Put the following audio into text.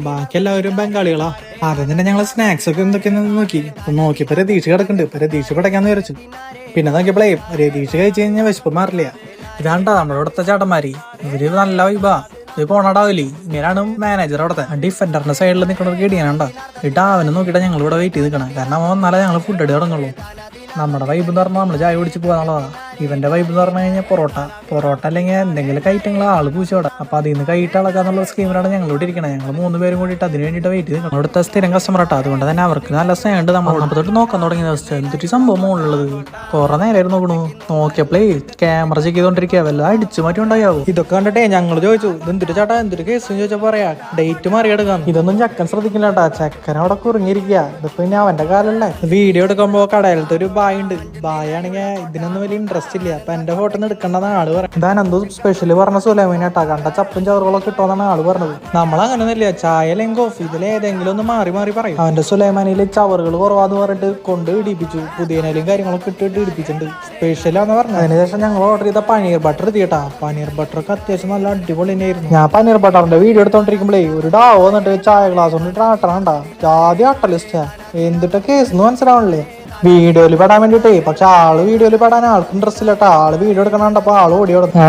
ബാക്കി എല്ലാവരും ബംഗാളികളാ. ആദ്യം തന്നെ ഞങ്ങള് സ്നാക്സ് ഒക്കെ എന്തൊക്കെയാന്ന് നോക്കിയപ്പോ രതീഷ് കിടക്കുന്നുണ്ട്. ഇപ്പൊ രതീഷ് പടയ്ക്കാന്ന് വിചാരിച്ചു. പിന്നെ നോക്കിയപ്പോഴേ രതീഷ് കഴിച്ചു കഴിഞ്ഞാൽ വിശപ്പ് മാറില്ല. ഇതാണ്ടാ നമ്മുടെ ഇവിടുത്തെ ചേട്ടന്മാര്, ഇവര് നല്ല വൈബാ. ഇത് പോണടാവില്ലേ, ഇങ്ങനെയാണ് മാനേജർ അവിടുത്തെ. ഡിഫൻഡറിന്റെ സൈഡിൽ നിൽക്കുന്ന ഒരു ഗഡിയാനുണ്ടാ. ഇട്ടാ അവനെ നോക്കിയിട്ട് ഞങ്ങൾ ഇവിടെ വെയിറ്റ് ചെയ്ത് നിൽക്കണം. കാരണം അവൻ വന്നാലേ ഞങ്ങൾ ഫുഡ് അടി തുടങ്ങുള്ളൂ. നമ്മുടെ വൈബ് എന്ന് പറഞ്ഞാൽ നമ്മൾ ചായ കുടിച്ച് പോകാനുള്ളതാണ്. ഇവന്റെ വൈബ് എന്ന് പറഞ്ഞു കഴിഞ്ഞാൽ പൊറോട്ട അല്ലെങ്കിൽ എന്തെങ്കിലും ഐറ്റങ്ങൾ ആള് പൂച്ചോടെ. അപ്പൊ അതിൽ നിന്ന് കൈയിട്ട് അളക്കാന്നുള്ള സ്കീമിലാണ് ഞങ്ങളോട് ഇരിക്കണം. ഞങ്ങൾ 3 പേരും കൂടിയിട്ട് അതിന് വേണ്ടിയിട്ട് വെയിറ്റ് ചെയ്ത് അവിടുത്തെ സ്ഥിരം കസ്റ്റമർ ആട്ടോ. അതുകൊണ്ട് തന്നെ അവർക്ക് നല്ല സ്നേഹമുണ്ട്. നമ്മൾ തൊട്ട് നോക്കാൻ തുടങ്ങിയ അവസ്ഥ എന്തൊരു സംഭവം മുകളിലുള്ളത്. കുറെ നേരം നോക്കണു. നോക്കിയപ്പോഴേ ക്യാമറ ചെക്ക് ചെയ്തോണ്ടിരിക്കുക, വല്ല അടിച്ചു മാറ്റി ഉണ്ടായാവും. ഇതൊക്കെ കണ്ടിട്ടേ ഞങ്ങൾ ചോദിച്ചു, എന്തൊരു ചേട്ടാ എന്തൊരു കേസ് ചോദിച്ചാൽ പറയാ ഡേറ്റ് മാറിയെടുക്കാം. ഇതൊന്നും ചക്കൻ ശ്രദ്ധിക്കില്ല കേട്ടാ. ചക്കൻ അവിടെ കുറുങ്ങിയിരിക്കുക. ഇതിപ്പോ ഇനി അവന്റെ കാലല്ലേ. വീഡിയോ എടുക്കുമ്പോ കടയിലത്തെ ഒരു ബായ് ഉണ്ട്. ബായ് ആണെങ്കിൽ ഇതിനൊന്നും വലിയ ഇൻട്രസ്റ്റ് ഇല്ല. അപ്പൊ എന്റെ ഫോട്ടോ ഒന്ന് എടുക്കേണ്ടതാണ് ആള് പറഞ്ഞത്. ഇതാ എന്തോ സ്പെഷ്യല് പറഞ്ഞ സുലൈമാനേട്ടാ. കണ്ട ചപ്പും ചവറുകളൊക്കെ കിട്ടുമെന്നാണ് ആള് പറഞ്ഞത്. നമ്മളങ്ങനൊന്നുമില്ല, ചായ അല്ലെങ്കിൽ കോഫി ഇതിൽ ഏതെങ്കിലും ഒന്ന് മാറി പറയും. അവന്റെ സുലൈമാനിയില് ചവറുകൾ കുറവാന്ന് പറഞ്ഞിട്ട് കൊണ്ട് ഇടിപ്പിച്ചു. പുതിയനയിലും കാര്യങ്ങളൊക്കെ ഇട്ടിട്ട് ഇടിപ്പിച്ചിട്ടുണ്ട്. സ്പെഷ്യലാന്ന് പറഞ്ഞു. അതിനുശേഷം ഞങ്ങൾ ഓർഡർ ചെയ്ത പനീർ ബട്ടർ എത്തിയിട്ടാ. പനീർ ബട്ടറൊക്കെ അത്യാവശ്യം നല്ല അടിപൊളി തന്നെയായിരുന്നു. ഞാൻ പനീർ ബട്ടറിന്റെ വീഡിയോ എടുത്തോണ്ടിരിക്കുമ്പോഴേ ഒരു ഡാവോ വന്നിട്ട് ചായ ഗ്ലാസ് കൊണ്ട് ആട്ടണണ്ട. ആദ്യം അട്ടലിസ്റ്റാ. എന്തിട്ട കേസ് മനസ്സിലാവണില്ലേ. വീഡിയോയിൽ പെടാൻ വേണ്ടിട്ടേ. പക്ഷെ ആള് വീഡിയോയിൽ പെടാൻ ആൾക്ക് ഇൻട്രസ്റ്റ് ഇല്ലട്ടാ. ആള് വീഡിയോ എടുക്കണ കണ്ടപ്പോ ആള് ഓടി കൊടുക്കും.